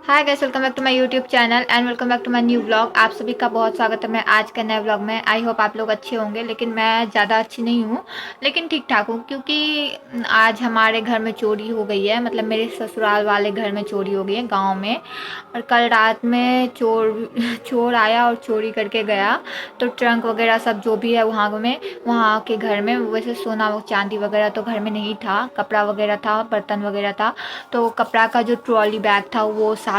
Hi guys, welcome back to my YouTube channel and welcome back to my new blog. आप सभी का बहुत स्वागत है मैं आज के नए ब्लॉग में। आई होप आप लोग अच्छे होंगे, लेकिन मैं ज़्यादा अच्छी नहीं हूँ, लेकिन ठीक ठाक हूँ। क्योंकि आज हमारे घर में चोरी हो गई है, मतलब मेरे ससुराल वाले घर में चोरी हो गई है गाँव में। और कल रात में चोर आया और चोरी करके गया। तो ट्रंक वगैरह सब जो भी है वहाँ के घर में, वैसे सोना चांदी वगैरह तो घर में नहीं था, कपड़ा वगैरह था, बर्तन वगैरह था। तो कपड़ा का जो ट्रॉली बैग था वो सारा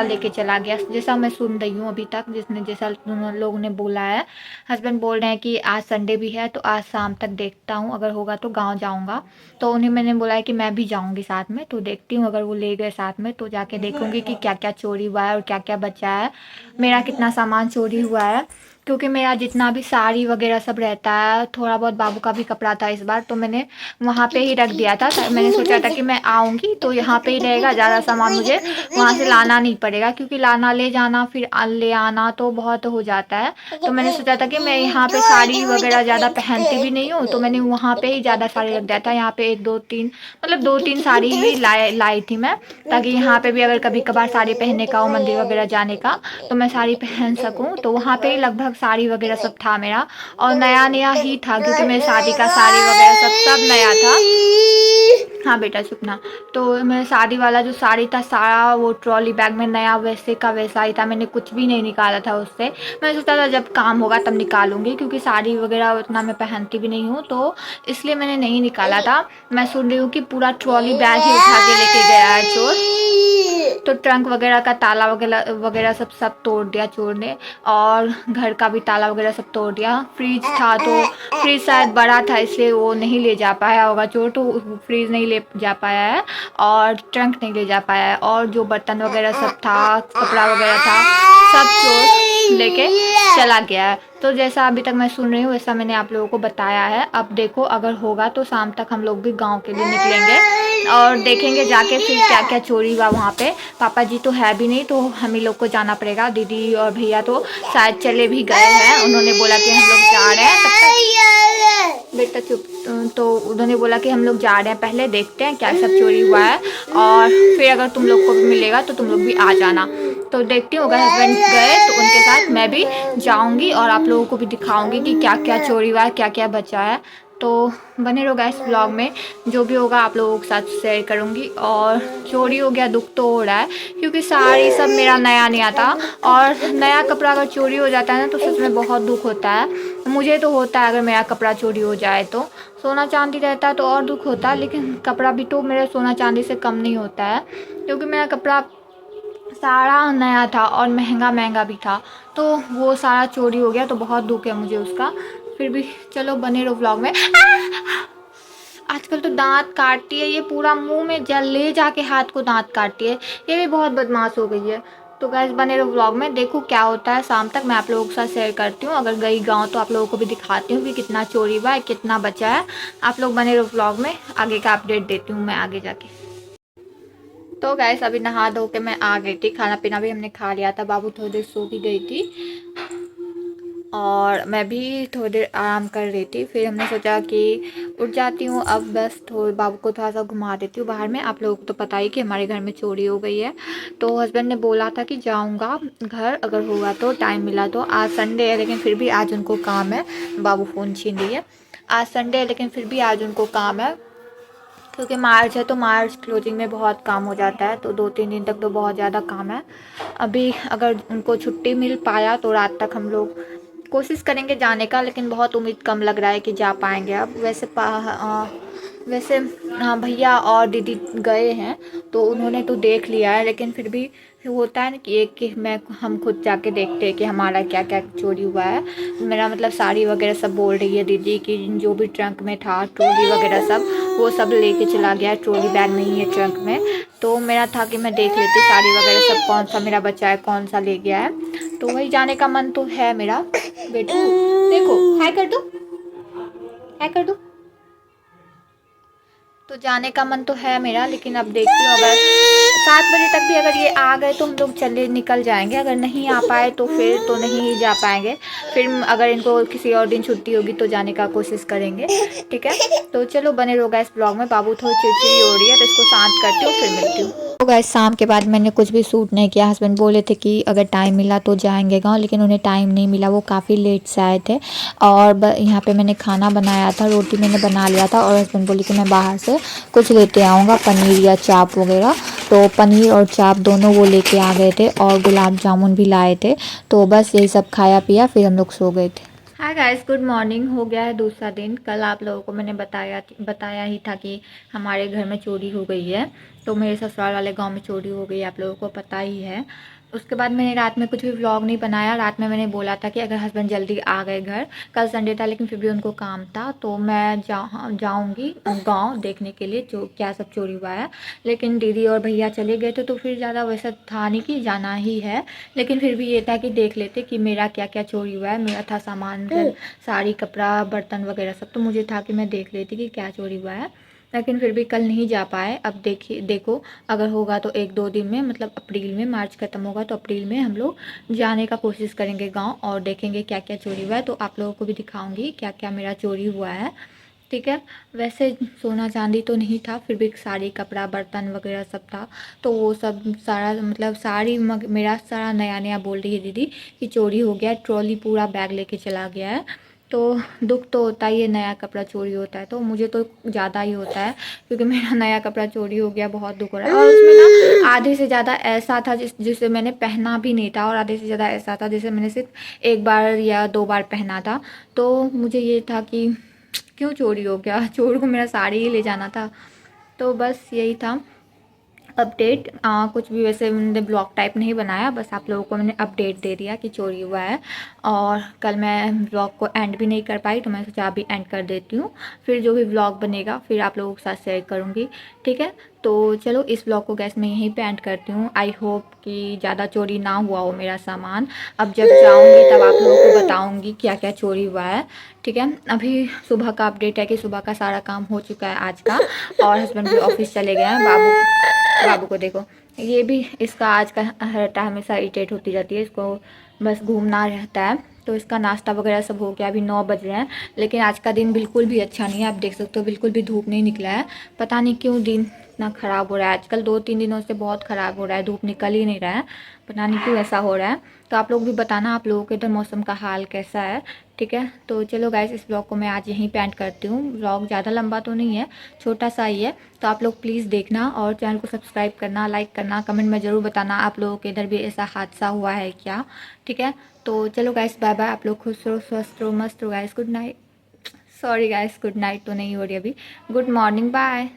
लेके चला गया, जैसा मैं सुन रही हूँ अभी तक, जैसा उन लोगों ने बोला है। हस्बैंड बोल रहे हैं कि आज संडे भी है तो आज शाम तक देखता हूँ, अगर होगा तो गांव जाऊंगा। तो उन्हें मैंने बोला है कि मैं भी जाऊंगी साथ में, तो देखती हूँ अगर वो ले गए साथ में तो जाके देखूंगी कि क्या क्या चोरी हुआ है और क्या क्या बचा है, मेरा कितना सामान चोरी हुआ है। क्योंकि मेरा जितना भी साड़ी वगैरह सब रहता है, थोड़ा बहुत बाबू का भी कपड़ा था इस बार, तो मैंने वहाँ पे ही रख दिया था। मैंने सोचा था कि मैं आऊँगी तो यहाँ पे ही रहेगा, ज़्यादा सामान मुझे वहाँ से लाना नहीं पड़ेगा, क्योंकि लाना ले जाना फिर ले आना तो बहुत हो जाता है। तो मैंने सोचा था कि मैं यहाँ पे साड़ी वगैरह ज़्यादा पहनती भी नहीं हूँ, तो मैंने वहाँ पे ही ज़्यादा साड़ी रख दिया था। यहाँ पे एक दो तीन, मतलब दो तीन साड़ी ही लाई थी मैं, ताकि यहाँ पे भी अगर कभी कभार साड़ी पहनने का हो, मंदिर वगैरह जाने का, तो मैं साड़ी पहन सकूँ। तो वहाँ पे ही लगभग साड़ी वगैरह सब था मेरा, और नया नया ही था, क्योंकि मेरे शादी का साड़ी वगैरह सब नया था। हाँ बेटा चुप ना। तो मेरा शादी वाला जो साड़ी था सारा वो ट्रॉली बैग में नया वैसे का वैसा ही था, मैंने कुछ भी नहीं निकाला था उससे। मैंने सोचा था जब काम होगा तब निकालूंगी, क्योंकि साड़ी वगैरह उतना मैं पहनती भी नहीं हूँ, तो इसलिए मैंने नहीं निकाला था। मैं सुन रही हूँ कि पूरा ट्रॉली बैग ही उठा के लेके गया है चोर। तो ट्रंक वगैरह का ताला वगैरह वगैरह सब तोड़ दिया चोर ने, और घर का भी ताला वगैरह सब तोड़ दिया। फ्रिज था तो फ्रिज शायद बड़ा था, इसलिए वो नहीं ले जा पाया होगा चोर, तो फ्रिज नहीं ले जा पाया है और ट्रंक नहीं ले जा पाया है। और जो बर्तन वगैरह सब था, कपड़ा वगैरह था, सब चोर लेके चला गया है। तो जैसा अभी तक मैं सुन रही हूँ वैसा मैंने आप लोगों को बताया है। अब देखो अगर होगा तो शाम तक हम लोग भी गांव के लिए निकलेंगे और देखेंगे जाके फिर क्या क्या चोरी हुआ वहाँ पे। पापा जी तो है भी नहीं, तो हम ही लोग को जाना पड़ेगा। दीदी और भैया तो शायद चले भी गए हैं, उन्होंने बोला कि हम लोग जा रहे हैं तब तक। बेटा चुप। तो उन्होंने बोला कि हम लोग जा रहे हैं, पहले देखते हैं क्या सब चोरी हुआ है, और फिर अगर तुम लोग को भी मिलेगा तो तुम लोग भी आ जाना। तो देखती हूँ अगर हस्बैंड गए तो उनके साथ मैं भी जाऊंगी और आप लोगों को भी दिखाऊंगी कि क्या क्या चोरी हुआ है, क्या क्या बचा है। तो बने रहो गाइस ब्लॉग में, जो भी होगा आप लोगों के साथ शेयर करूंगी। और चोरी हो गया, दुख तो हो रहा है, क्योंकि साड़ी सब मेरा नया नया था, और नया कपड़ा अगर चोरी हो जाता है ना तो सच में बहुत दुख होता है। मुझे तो होता है अगर मेरा कपड़ा चोरी हो जाए तो। सोना चांदी रहता है तो और दुख होता है, लेकिन कपड़ा भी तो मेरे सोना चांदी से कम नहीं होता है, क्योंकि मेरा कपड़ा सारा नया था और महंगा महंगा भी था। तो वो सारा चोरी हो गया, तो बहुत दुख है मुझे उसका। फिर भी चलो बने रहो व्लॉग में। आजकल तो दांत काटती है ये, पूरा मुंह में जल ले जाके हाथ को दांत काटती है, ये भी बहुत बदमाश हो गई है। तो गैस बने रहो व्लॉग में, देखो क्या होता है। शाम तक मैं आप लोगों के साथ शेयर करती हूँ, अगर गई गाँव तो आप लोगों को भी दिखाती हूँ कि कितना चोरी हुआ है, कितना बचा है। आप लोग बने रहो व्लॉग में, आगे का अपडेट देती हूँ मैं आगे जाके। तो गैस अभी नहा धो के मैं आ गई थी, खाना पीना भी हमने खा लिया था, बाबू थोड़ी देर सो भी गई थी और मैं भी थोड़ी देर आराम कर रही थी। फिर हमने सोचा कि उठ जाती हूँ अब, बस बाबू को थोड़ा सा घुमा देती हूँ बाहर में। आप लोगों को तो पता ही कि हमारे घर में चोरी हो गई है, तो हस्बैंड ने बोला था कि जाऊँगा घर, अगर होगा तो, टाइम मिला तो। आज संडे है लेकिन फिर भी आज उनको काम है, बाबू फ़ोन छीन रही है। आज संडे है लेकिन फिर भी आज उनको काम है, क्योंकि मार्च है तो मार्च क्लोजिंग में बहुत काम हो जाता है, तो 2-3 दिन तक तो बहुत ज़्यादा काम है। अभी अगर उनको छुट्टी मिल पाया तो रात तक हम लोग कोशिश करेंगे जाने का, लेकिन बहुत उम्मीद कम लग रहा है कि जा पाएंगे अब। वैसे हाँ भैया और दीदी गए हैं तो उन्होंने तो देख लिया है, लेकिन फिर भी होता है ना कि एक कि हम खुद जाके देखते हैं कि हमारा क्या क्या चोरी हुआ है। मेरा मतलब साड़ी वगैरह सब बोल रही है दीदी कि जो भी ट्रंक में था, ट्रॉली वगैरह सब, वो सब लेके चला गया है, ट्रॉली बैग नहीं है ट्रंक में। तो मेरा था कि मैं देख लेती साड़ी वगैरह सब कौन सा मेरा बचा है, कौन सा ले गया है। तो वही जाने का मन तो है मेरा। बेटू देखो, हाय कर दो, हाय कर दो। तो जाने का मन तो है मेरा, लेकिन अब देखती हूँ अगर 7 बजे तक भी अगर ये आ गए तो हम लोग चले निकल जाएंगे, अगर नहीं आ पाए तो फिर तो नहीं जा पाएंगे। फिर अगर इनको किसी और दिन छुट्टी होगी तो जाने का कोशिश करेंगे, ठीक है। तो चलो बने रहो गाइस ब्लॉग में। बाबू थोड़ी चिड़चिड़ी हो रही है तो इसको शांत करती हूँ, फिर मिलती हूँ। तो गाइस शाम के बाद मैंने कुछ भी शूट नहीं किया। हस्बैंड बोले थे कि अगर टाइम मिला तो जाएंगे गांव, लेकिन उन्हें टाइम नहीं मिला, वो काफ़ी लेट से आए थे। और यहाँ पे मैंने खाना बनाया था, रोटी मैंने बना लिया था और हस्बैंड बोले कि मैं बाहर से कुछ लेते आऊँगा, पनीर या चाप वगैरह। तो पनीर और चाप दोनों वो लेके आ गए थे और गुलाब जामुन भी लाए थे। तो बस यही सब खाया पिया फिर हम लोग सो गए थे। Hi guys, good morning. हो गया है दूसरा दिन। कल आप लोगों को मैंने बताया ही था कि हमारे घर में चोरी हो गई है। तो मेरे ससुराल वाले गांव में चोरी हो गई, आप लोगों को पता ही है। उसके बाद मैंने रात में कुछ भी व्लॉग नहीं बनाया। रात में मैंने बोला था कि अगर हस्बैंड जल्दी आ गए घर, कल संडे था लेकिन फिर भी उनको काम था, तो मैं जाऊँगी गाँव देखने के लिए जो क्या सब चोरी हुआ है। लेकिन दीदी और भैया चले गए थे तो फिर ज़्यादा वैसा था नहीं कि जाना ही है। लेकिन फिर भी ये था कि देख लेते कि मेरा क्या क्या चोरी हुआ है। मेरा था सामान, साड़ी, कपड़ा, बर्तन वगैरह सब, तो मुझे था कि मैं देख लेती कि क्या चोरी हुआ है। लेकिन फिर भी कल नहीं जा पाए। अब देखो, अगर होगा तो 1-2 दिन में, मतलब अप्रैल में, मार्च ख़त्म होगा तो अप्रैल में हम लोग जाने का कोशिश करेंगे गाँव और देखेंगे क्या क्या चोरी हुआ है। तो आप लोगों को भी दिखाऊंगी क्या क्या मेरा चोरी हुआ है, ठीक है। वैसे सोना चांदी तो नहीं था, फिर भी साड़ी, कपड़ा, बर्तन वगैरह सब था। तो वो सब सारा, मतलब साड़ी मेरा सारा नया नया, बोल रही है दीदी कि चोरी हो गया, ट्रॉली पूरा बैग लेके चला गया है। तो दुख तो होता ही है, नया कपड़ा चोरी होता है तो मुझे तो ज़्यादा ही होता है, क्योंकि मेरा नया कपड़ा चोरी हो गया, बहुत दुख हो रहा है। और उसमें ना आधे से ज़्यादा ऐसा था जिसे मैंने पहना भी नहीं था, और आधे से ज़्यादा ऐसा था जिसे मैंने सिर्फ 1 बार या 2 बार पहना था। तो मुझे ये था कि क्यों चोरी हो गया, चोर को मेरा साड़ी ही ले जाना था। तो बस यही था अपडेट। कुछ भी वैसे मैंने ब्लॉग टाइप नहीं बनाया, बस आप लोगों को मैंने अपडेट दे दिया कि चोरी हुआ है। और कल मैं ब्लॉग को एंड भी नहीं कर पाई तो मैं सोचा अभी एंड कर देती हूँ, फिर जो भी ब्लॉग बनेगा फिर आप लोगों के साथ शेयर करूँगी, ठीक है। तो चलो इस ब्लॉग को गैस मैं यहीं पे एंड करती हूँ। आई होप कि ज़्यादा चोरी ना हुआ हो मेरा सामान। अब जब जाऊँगी तब आप लोगों को बताऊँगी क्या क्या चोरी हुआ है, ठीक है। अभी सुबह का अपडेट है कि सुबह का सारा काम हो चुका है आज का, और हस्बैंड भी ऑफिस चले गए हैं। बाबू को देखो, ये भी इसका आज का रहता है, हमेशा इरिटेट होती रहती है, इसको बस घूमना रहता है। तो इसका नाश्ता वगैरह सब हो गया, अभी 9 बज रहे हैं। लेकिन आज का दिन बिल्कुल भी अच्छा नहीं है, आप देख सकते हो बिल्कुल भी धूप नहीं निकला है। पता नहीं क्यों दिन इतना ख़राब हो रहा है आजकल, 2-3 दिनों से बहुत ख़राब हो रहा है, धूप निकल ही नहीं रहा है, पता नहीं क्यों ऐसा हो रहा है। तो आप लोग भी बताना आप लोगों के इधर मौसम का हाल कैसा है, ठीक है। तो चलो गाइस, इस ब्लॉग को मैं आज यहीं पे एंड करती हूँ। ब्लॉग ज़्यादा लंबा तो नहीं है, छोटा सा ही है। तो आप लोग प्लीज़ देखना और चैनल को सब्सक्राइब करना, लाइक करना, कमेंट में ज़रूर बताना आप लोगों के इधर भी ऐसा हादसा हुआ है क्या, ठीक है। तो चलो गाइस, बाय बाय। आप लोग खुश रहो, स्वस्थ रहो, मस्त रहो guys. Good night. Sorry guys, good night तो नहीं हो रही अभी, गुड मॉर्निंग, बाय।